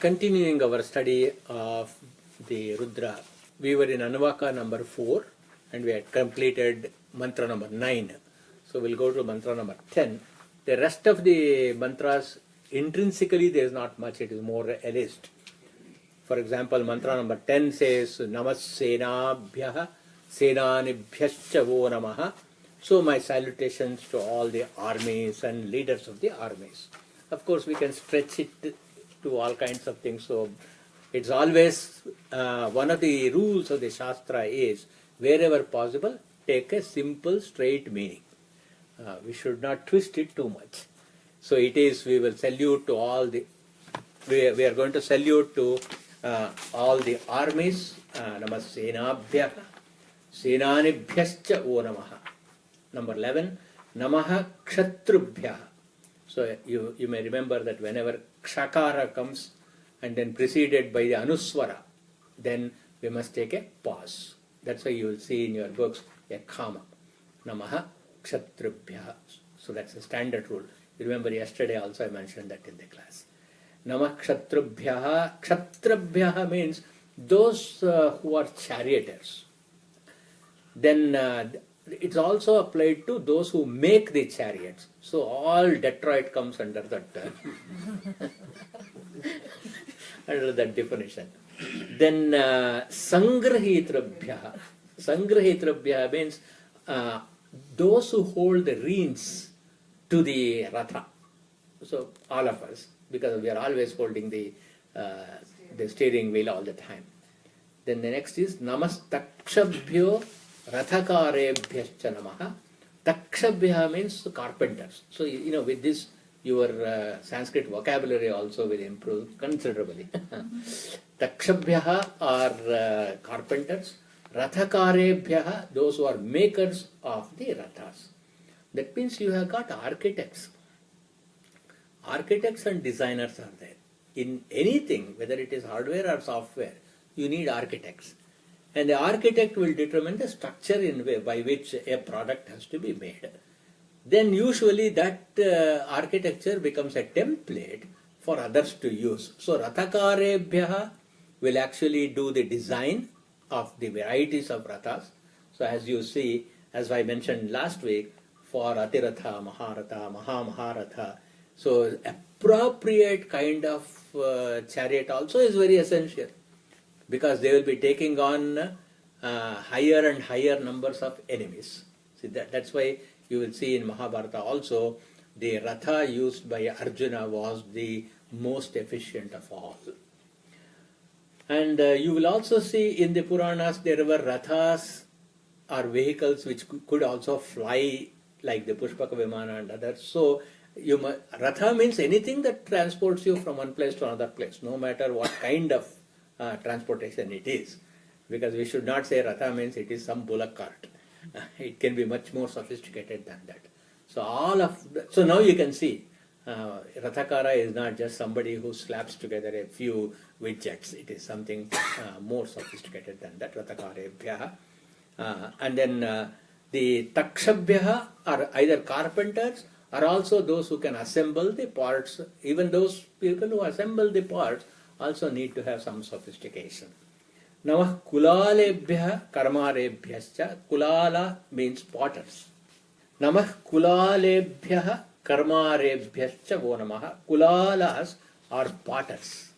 Continuing our study of the Rudra, we were in Anuvaka number 4 and we had completed mantra number 9. So we'll go to mantra number 10. The rest of the mantras, intrinsically there is not much, it is more a list. For example, mantra number 10 says, Namassenabhyaha Senanibhyascha vo namaha. So my salutations to all the armies and leaders of the armies. Of course, we can stretch it to all kinds of things. So it's always one of the rules of the Shastra is wherever possible, take a simple, straight meaning. We should not twist it too much. So it is, we will salute to all the, we are going to salute to all the armies. Namassenabhyaha Senanibhyascha vo namaha. Number 11, Namaha Kshatrubhyaha. So you may remember that whenever Kshakara comes and then preceded by the Anuswara, then we must take a pause. That's why you will see in your books a comma. Namaha Kshatrubhyaha. So that's a standard rule. You remember yesterday also I mentioned that in the class. Namah Kshatrubhyaha. Kshatrubhyaha means those who are charioteers. Then it's also applied to those who make the chariots. So all Detroit comes under that under that definition. Then Sangrahitrabhyaha. Sangrahitrabhyaha means those who hold the reins to the Ratha. So all of us, because we are always holding the steering wheel all the time. Then the next is Namastakshabhyo Rathakarebhyascha namaha. Takshabhya means carpenters. So, with this, your Sanskrit vocabulary also will improve considerably. Takshabhya are carpenters. Rathakarebhya, those who are makers of the rathas. That means you have got architects. Architects and designers are there. In anything, whether it is hardware or software, you need architects. And the architect will determine the structure by which a product has to be made. Then usually that architecture becomes a template for others to use. So Rathakarebhyaha will actually do the design of the varieties of rathas. So as you see, as I mentioned last week, for Atiratha, Maharatha, Maharatha, so appropriate kind of chariot also is very essential. Because they will be taking on higher and higher numbers of enemies. See that's why you will see in Mahabharata also the Ratha used by Arjuna was the most efficient of all. And you will also see in the Puranas there were Rathas or vehicles which could also fly like the Pushpaka Vimana and others. So Ratha means anything that transports you from one place to another place, no matter what kind of transportation it is, because we should not say Ratha means it is some bullock cart. It can be much more sophisticated than that. So so now you can see Rathakara is not just somebody who slaps together a few widgets. It is something more sophisticated than that. Rathakarebhyaha. And then the Takshabhyaha are either carpenters or also those who can assemble the parts. Even those people who assemble the parts also need to have some sophistication. Namah Kulalebhya Karmarebhyascha. Kulala means potters. Namah Kulalebhya Karmarebhyascha vo namaha. Kulalas are potters.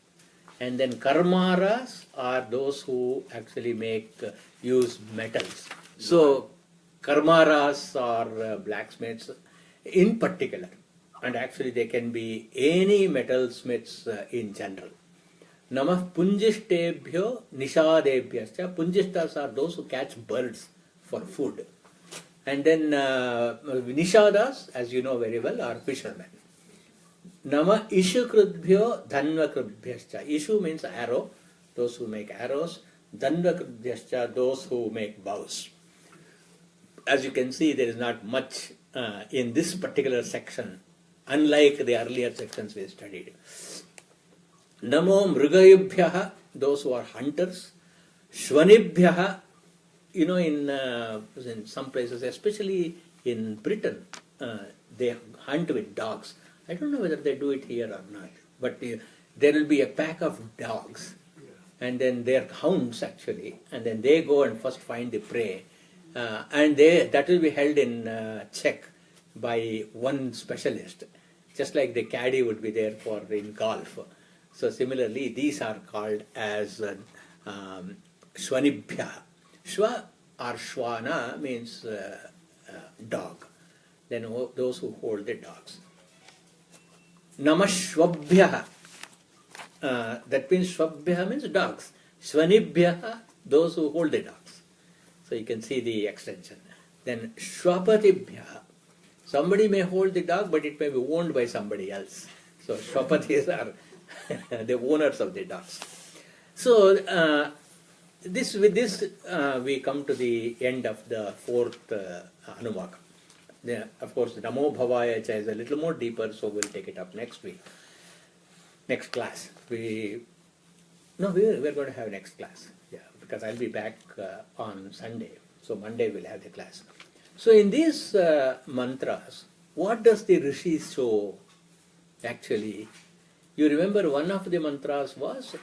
And then Karmaras are those who actually use metals. So Karmaras are blacksmiths in particular. And actually they can be any metalsmiths in general. Namah Punjishtebhyo Nishadebhyascha. Punjishtas are those who catch birds for food. And then Nishadas, as you know very well, are fishermen. Namah Ishukrudbhyo Dhanvakrudbhyascha. Ishu means arrow, those who make arrows. Dhanvakrudbhyascha, those who make bows. As you can see, there is not much in this particular section, unlike the earlier sections we studied. Namo Mrugayubhyaha, those who are hunters. Shvanibhyaha, in some places, especially in Britain, they hunt with dogs. I don't know whether they do it here or not, but there will be a pack of dogs, and then they're hounds actually, and then they go and first find the prey, and that will be held in check by one specialist, just like the caddy would be there for in golf. So similarly, these are called as Shvanibhya. Shva or Shwana means dog. Then those who hold the dogs. Namashvabhya. That means Shvabhya means dogs. Shvanibhya, those who hold the dogs. So you can see the extension. Then Shvapatibhya. Somebody may hold the dog, but it may be owned by somebody else. So Shvapatis are the owners of the dogs. So with this we come to the end of the fourth Anuvaka. Of course, Namo Bhavaya Cha is a little more deeper, so we'll take it up next week. Next class. We're going to have next class. Yeah, because I'll be back on Sunday. So Monday we'll have the class. So in these mantras, what does the Rishi show actually? You remember one of the mantras was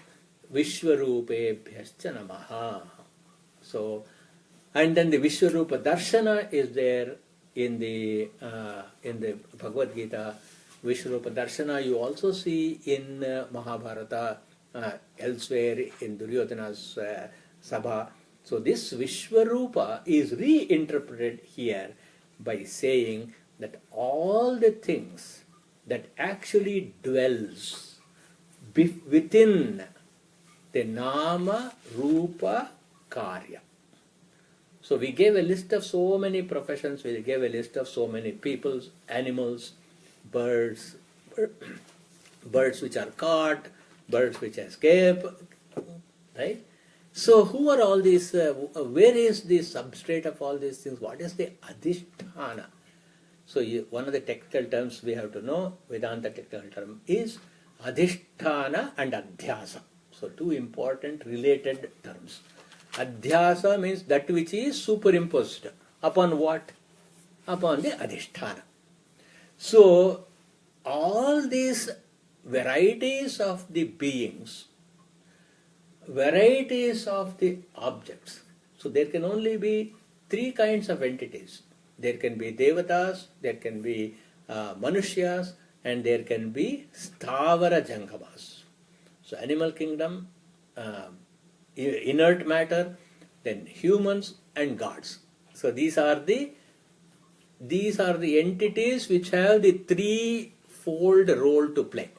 Vishwarupebhyascha Namaha. So, and then the Vishwarupa Darshana is there in the Bhagavad Gita. Vishwarupa Darshana you also see in Mahabharata, elsewhere in Duryodhana's Sabha. So this Vishwarupa is reinterpreted here by saying that all the things that actually dwells within the Nama, Rupa, Karya. So we gave a list of so many professions, we gave a list of so many peoples, animals, birds which are caught, birds which escape, right? So who are all these, where is the substrate of all these things? What is the Adhisthana? So one of the technical terms we have to know, Vedanta technical term is Adhisthana and Adhyasa. So two important related terms. Adhyasa means that which is superimposed. Upon what? Upon the Adhisthana. So all these varieties of the beings, varieties of the objects. So there can only be three kinds of entities. There can be Devatas, there can be Manushyas, and there can be Sthavara Jangamas. So animal kingdom, inert matter, then humans and gods. So these are the entities which have the threefold role to play.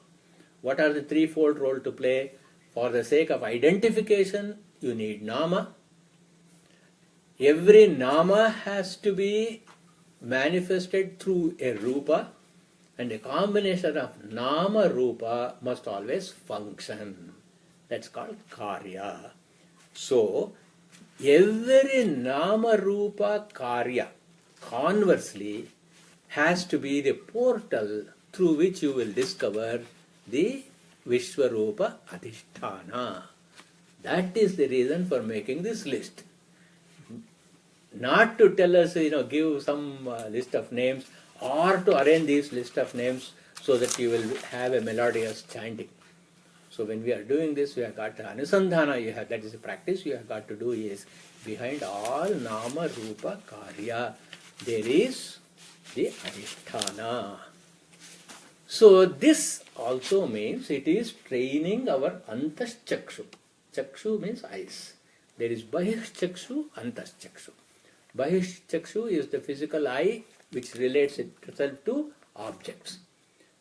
What are the threefold role to play? For the sake of identification, you need Nama. Every Nama has to be manifested through a Rupa, and a combination of Nama Rupa must always function. That's called Karya. So, every Nama Rupa Karya, conversely, has to be the portal through which you will discover the Vishwarupa Adhisthana. That is the reason for making this list. Not to tell us, give some list of names, or to arrange this list of names so that you will have a melodious chanting. So when we are doing this, we have got Anusandhana, that is a practice you have got to do is, behind all Nama Rupa Karya, there is the Adhisthana. So this also means it is training our Antaschakshu. Chakshu means eyes. There is Bahishchakshu, Antaschakshu. Bahishchakshu is the physical eye which relates itself to objects.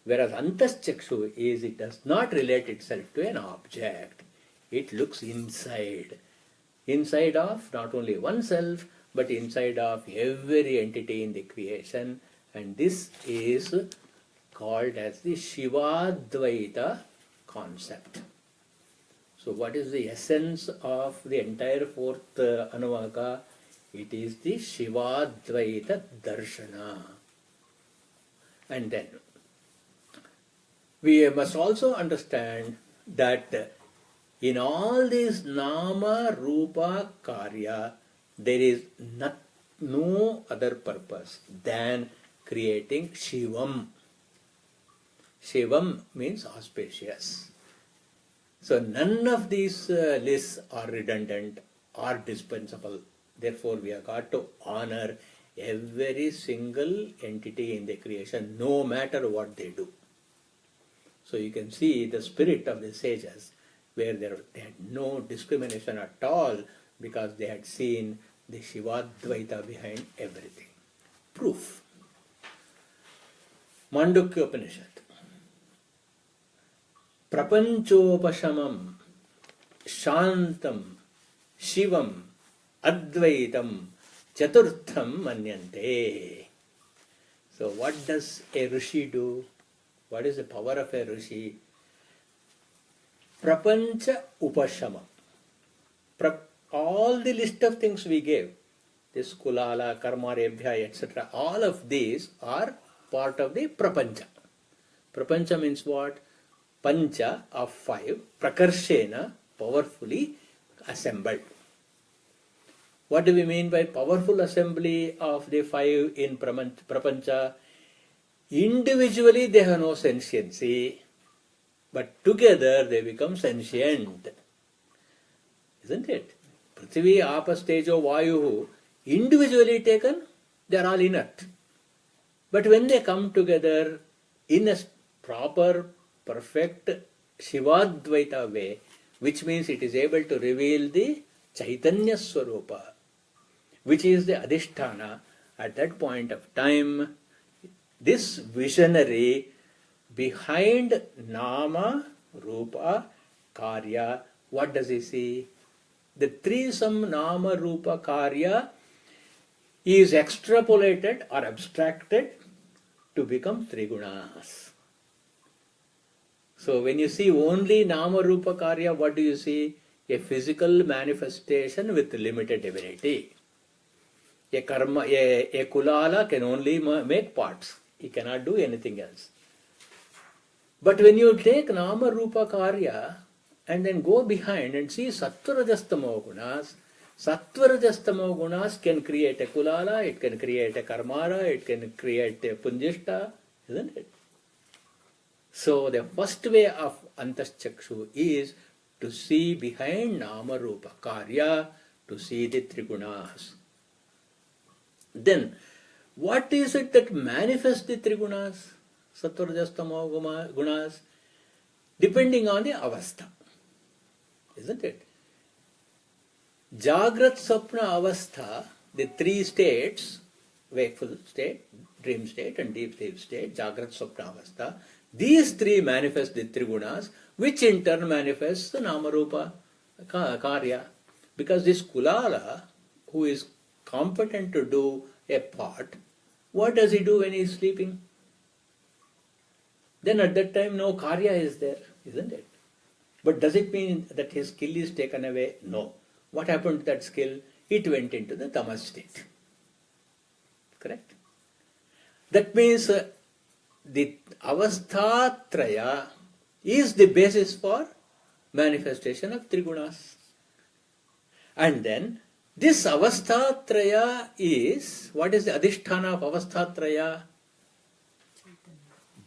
Whereas Antaschakshu is, it does not relate itself to an object. It looks inside. Inside of not only oneself, but inside of every entity in the creation. And this is called as the Shivadvaita concept. So what is the essence of the entire fourth Anuvaka? It is the Shivadvaita Darshana. And then we must also understand that in all these Nama, Rupa, Karya, there is no other purpose than creating Shivam. Shivam means auspicious. So none of these lists are redundant or dispensable. Therefore, we have got to honor every single entity in the creation, no matter what they do. So you can see the spirit of the sages, where they had no discrimination at all, because they had seen the Shivadvaita behind everything. Proof. Mandukya Upanishad. Prapanchopashamam, Shantam, Shivam, Advaitam, Chaturtham Manyante. So what does a Rishi do? What is the power of a Rishi? Prapancha Upashamam. All the list of things we gave, this Kulala, Karma, Rebhya, etc., all of these are part of the Prapancha. Prapancha means what? Pancha of 5, Prakarshena, powerfully assembled. What do we mean by powerful assembly of the 5 in Prapancha? Individually they have no sentiency, but together they become sentient. Isn't it? Prithvi, Apas, Tejo, Vayu, individually taken, they are all inert. But when they come together in a proper, perfect Shivadvaita way, which means it is able to reveal the Chaitanya Swarupa, which is the Adhisthana, at that point of time, this visionary behind Nama, Rupa, Karya, what does he see? The threesome Nama, Rupa, Karya is extrapolated or abstracted to become three gunas. So when you see only Nama, Rupa, Karya, what do you see? A physical manifestation with limited ability. A karma, a kulala can only make parts. He cannot do anything else. But when you take Nama, Rupa, Karya and then go behind and see Sattva, Rajastamo gunas, Sattva, Rajastamo gunas can create a kulala, it can create a karmara, it can create a punjishta, isn't it? So the first way of Antaschakshu is to see behind Nama, Rupa, Karya, to see the Trigunas. Then, what is it that manifests the Trigunas, Sattva, Rajastamo gunas? Depending on the avastha, isn't it? Jagrat, Swapna, Avastha, the three states, wakeful state, dream state and deep sleep state, Jagrat, Swapna, Avastha, these three manifest the Trigunas, which in turn manifests the Nama, Rupa, Karya. Because this Kulala, who is competent to do a part, what does he do when he is sleeping? Then at that time no Karya is there, isn't it? But does it mean that his skill is taken away? No. What happened to that skill? It went into the tamas state. Correct? That means the avasthatraya is the basis for manifestation of trigunas. And then this avasthatraya is, what is the adhisthana of avasthatraya?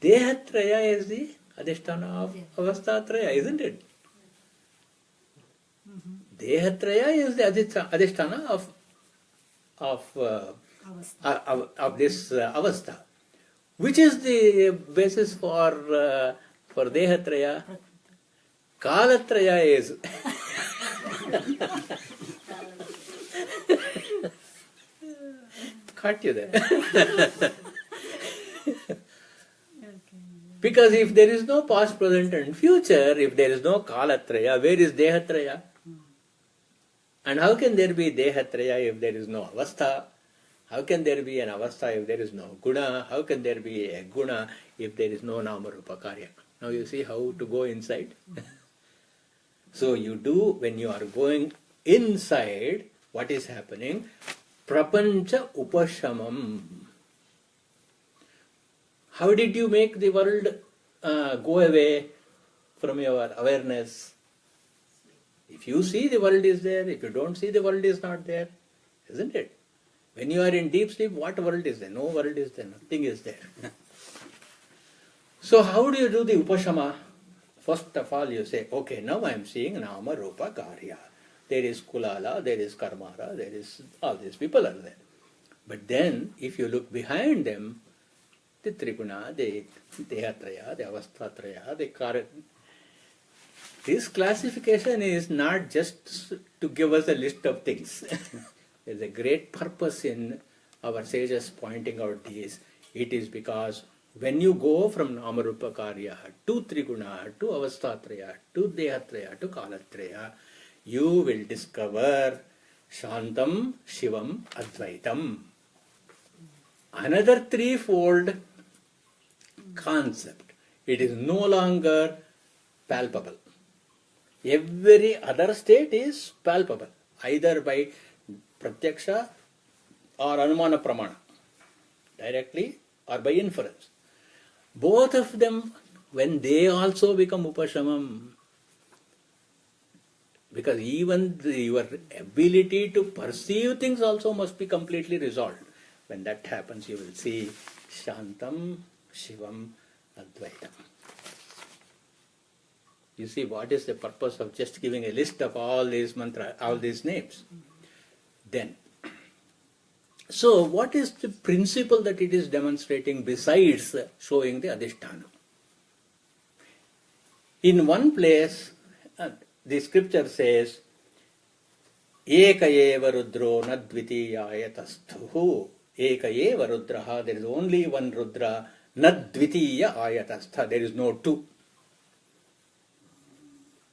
Dehatraya is the adhisthana of avasthatraya, isn't it? Dehatraya is the adhisthana of this avastha. Which is the basis for Dehatraya? Kalatraya is. Caught you there. Because if there is no past, present and future, if there is no Kalatraya, where is Dehatraya? And how can there be Dehatraya if there is no avastha? How can there be an avastha if there is no guna? How can there be a guna if there is no nama, rupa, karya? Now you see how to go inside. So you do, when you are going inside, what is happening? Prapancha upashamam. How did you make the world go away from your awareness? If you see, the world is there. If you don't see, the world is not there. Isn't it? When you are in deep sleep, what world is there? No world is there. Nothing is there. So how do you do the upashama? First of all, you say, okay, now I am seeing Nama Rupa Karya. There is Kulala, there is Karmara, there is all these people are there. But then, if you look behind them, the Triguna, the Dehatraya, the Avastatraya, the Karya. This classification is not just to give us a list of things. There is a great purpose in our sages pointing out these. It is because when you go from Namarupa Karya to Triguna, to Avastatraya, to Dehatraya, to Kalatraya, you will discover Shantam, Shivam, Advaitam. Another threefold concept. It is no longer palpable. Every other state is palpable, either by Pratyaksha or Anumana Pramana, directly or by inference. Both of them, when they also become Upashamam, because even your ability to perceive things also must be completely resolved. When that happens, you will see Shantam, Shivam, Advaitam. You see, what is the purpose of just giving a list of all these mantras, all these names? Then, so what is the principle that it is demonstrating besides showing the Adhisthana? In one place, the scripture says, Eka eva rudro nadvitiyayatasthu. Eka eva rudraha, there is only one Rudra, nadvitiya ayatastha, there is no two.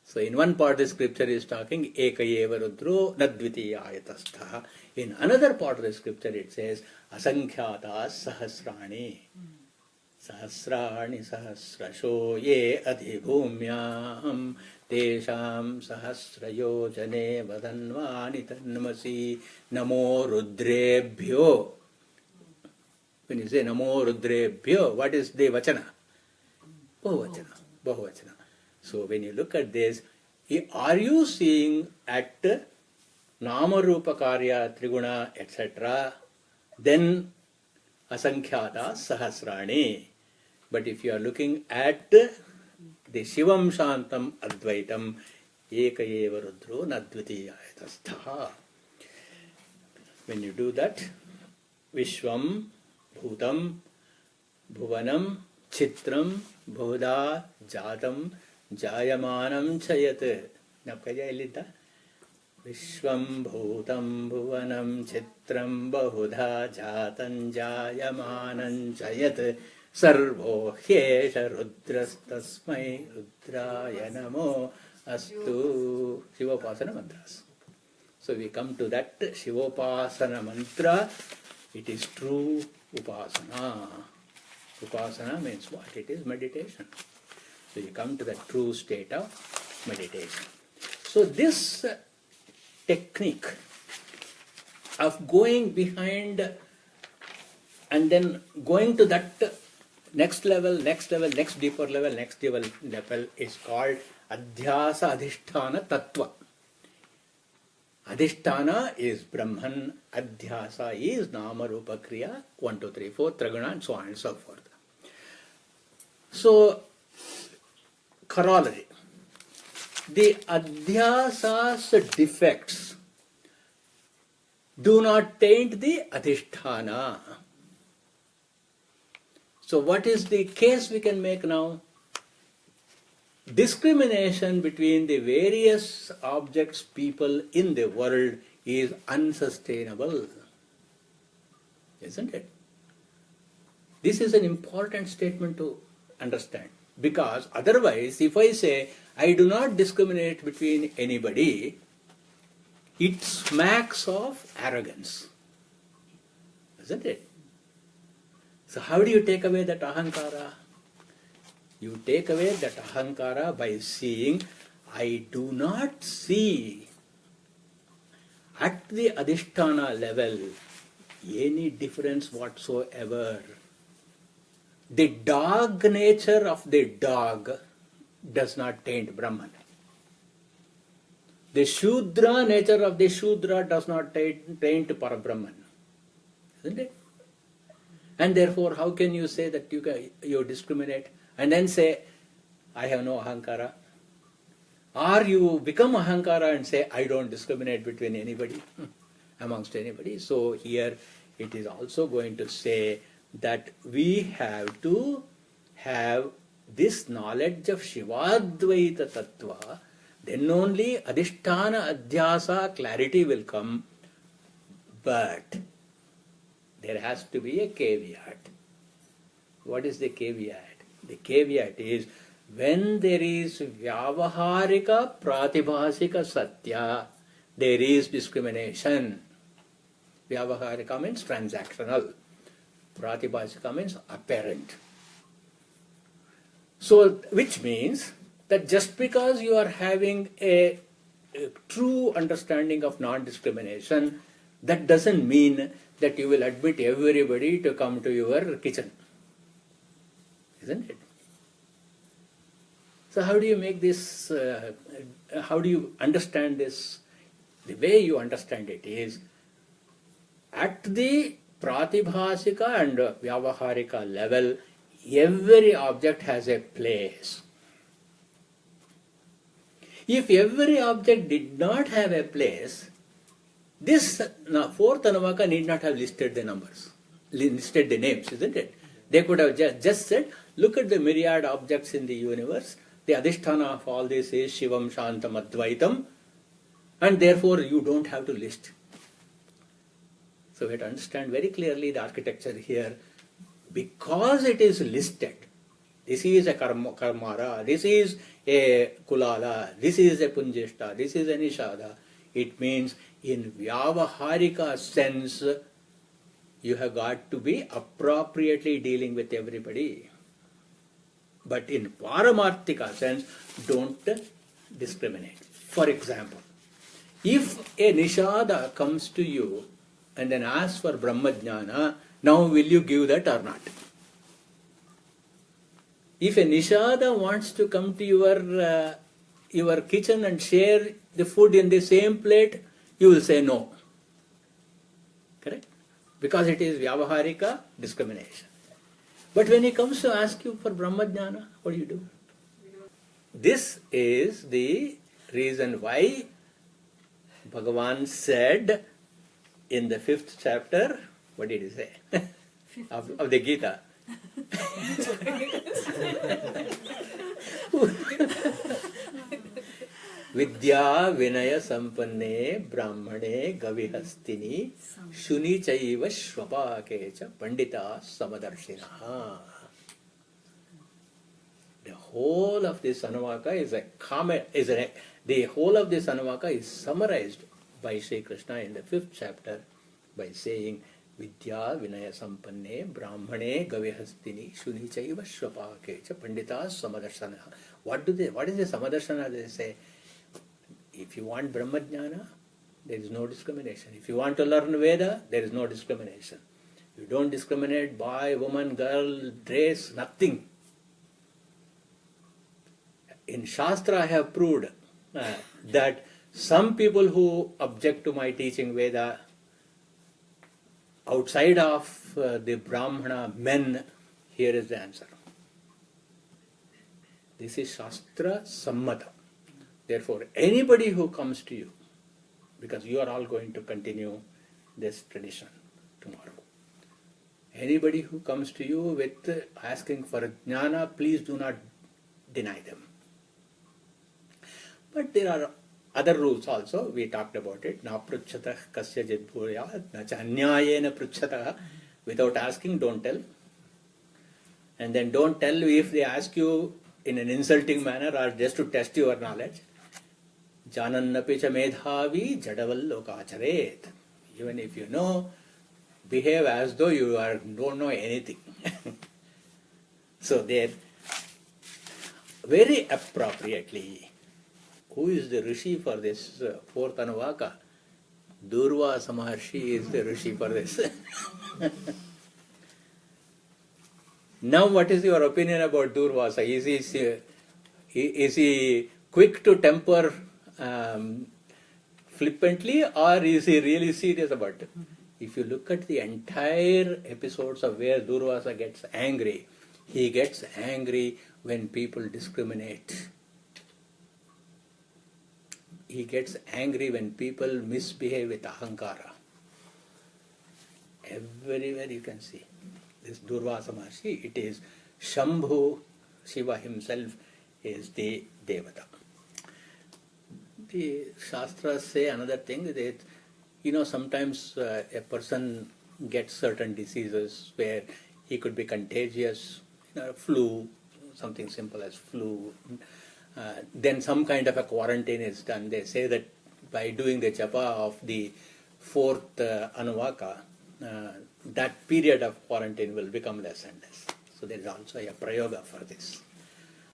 So in one part the scripture is talking Eka eva rudro nadvitiya ayatastha. In another part of the scripture it says Asankhyatas sahasrani. Sahasrani sahasrasho ye adhibhumyam tesham sahasrayojane vadanvani tanmasi namo rudrebhyo. When you say namo rudrebhyo, what is the vachana? Bahuvachana. Bahuvachana. So when you look at this, are you seeing at Nama Rupa Karya, Triguna, etc., then Asankhyatas Sahasrani. But if you are looking at the Shivam Shantam Advaitam, Eka eva rudro nadvitiyayatastha. When you do that, Vishwam, Bhutam, Bhuvanam, Chitram, Bhuda, Jatam, Jayamanam Chayat. Napkaja illita? Vishwam Bhutam Bhuvanam Chitram Bahudha Jatan Jayamanam Chayat Sarvo Hyesha Rudrastasmai Rudraya Namo Astu. Shivopasana mantras. So we come to that Shivopasana mantra. It is true Upasana. Upasana means what? It is meditation. So you come to the true state of meditation. So this technique of going behind and then going to that next level, next deeper level, next level is called Adhyasa Adhisthana Tattva. Adhisthana is Brahman, Adhyasa is Nama Rupa Kriya, 1, 2, 3, 4, Triguna, and so on and so forth. So, corollary. The Adhyasa's defects do not taint the Adhisthana. So what is the case we can make now? Discrimination between the various objects, people in the world is unsustainable. Isn't it? This is an important statement to understand. Because otherwise, if I say, I do not discriminate between anybody, it smacks of arrogance. Isn't it? So how do you take away that ahankara? You take away that ahankara by seeing, I do not see at the Adhisthana level any difference whatsoever. The dog nature of the dog does not taint Brahman. The Shudra nature of the Shudra does not taint Parabrahman. Isn't it? And therefore, how can you say that you discriminate and then say, I have no ahankara. Or you become ahankara and say, I don't discriminate between anybody, amongst anybody. So here it is also going to say that we have to have this knowledge of Shivadvaita Tattva, then only Adhisthana Adhyasa clarity will come. But there has to be a caveat. What is the caveat? The caveat is when there is Vyavaharika Pratibhasika Satya, there is discrimination. Vyavaharika means transactional. Pratibhasika means apparent. So, which means that just because you are having a true understanding of non-discrimination, that doesn't mean that you will admit everybody to come to your kitchen. Isn't it? So how do you make this, how do you understand this? The way you understand it is, at the Pratibhasika and Vyavaharika level, every object has a place. If every object did not have a place, this fourth Anuvaka need not have listed the numbers, listed the names, isn't it? They could have just said, look at the myriad objects in the universe. The Adhisthana of all this is Shivam Shantam Advaitam, and therefore you don't have to list. So we have to understand very clearly the architecture here. Because it is listed, this is a Karmara, this is a Kulala, this is a Punjishta, this is a Nishada, it means in Vyavaharika sense, you have got to be appropriately dealing with everybody. But in Paramarthika sense, don't discriminate. For example, if a Nishada comes to you and then asks for Brahmajnana, now will you give that or not? If a Nishada wants to come to your kitchen and share the food in the same plate, you will say no. Correct? Because it is Vyavaharika discrimination. But when he comes to ask you for Brahmajnana, what do? This is the reason why Bhagavan said in the 5th chapter, what did he say? of the Gita. Vidya Vinaya Sampanne Brahmane Gavihastini Shuni Chaiva Shvapakecha Pandita Samadarshinaha. The whole of this Anuvaka is a comment, the whole of this Anuvaka is summarized by Sri Krishna in the 5th chapter by saying Vidya Vinaya Sampanne Brahmane Gavihastini Shuni Chaiva Shvapakecha Pandita Samadarshanaha. What is the Samadarshana they say? If you want Brahmajnana, there is no discrimination. If you want to learn Veda, there is no discrimination. You don't discriminate boy, woman, girl, race, nothing. In Shastra I have proved that some people who object to my teaching Veda outside of the Brahmana men, here is the answer. This is Shastra Sammata. Therefore, anybody who comes to you, because you are all going to continue this tradition tomorrow. Anybody who comes to you with asking for jnana, please do not deny them. But there are other rules also, we talked about it. Na pruchatah kasya jidbhurya, na cha anyayena pruchatah. Without asking, don't tell. And then don't tell if they ask you in an insulting manner or just to test your knowledge. Janannapi cha medhavi jadaval lokacharet. Even if you know, behave as though you don't know anything. So there, very appropriately, who is the Rishi for this fourth Anuvaka? Durvasa Maharshi is the Rishi for this. Now what is your opinion about Durvasa? Is he quick to temper flippantly, or is he really serious about it? If you look at the entire episodes of where Durvasa gets angry, he gets angry when people discriminate. He gets angry when people misbehave with ahankara. Everywhere you can see this Durvasa Maharshi, it is Shambhu, Shiva himself is the Devata. The Shastras say another thing that, sometimes a person gets certain diseases where he could be contagious, flu, something simple as flu. Then some kind of a quarantine is done. They say that by doing the japa of the fourth Anuvaka, that period of quarantine will become less and less. So there is also a prayoga for this.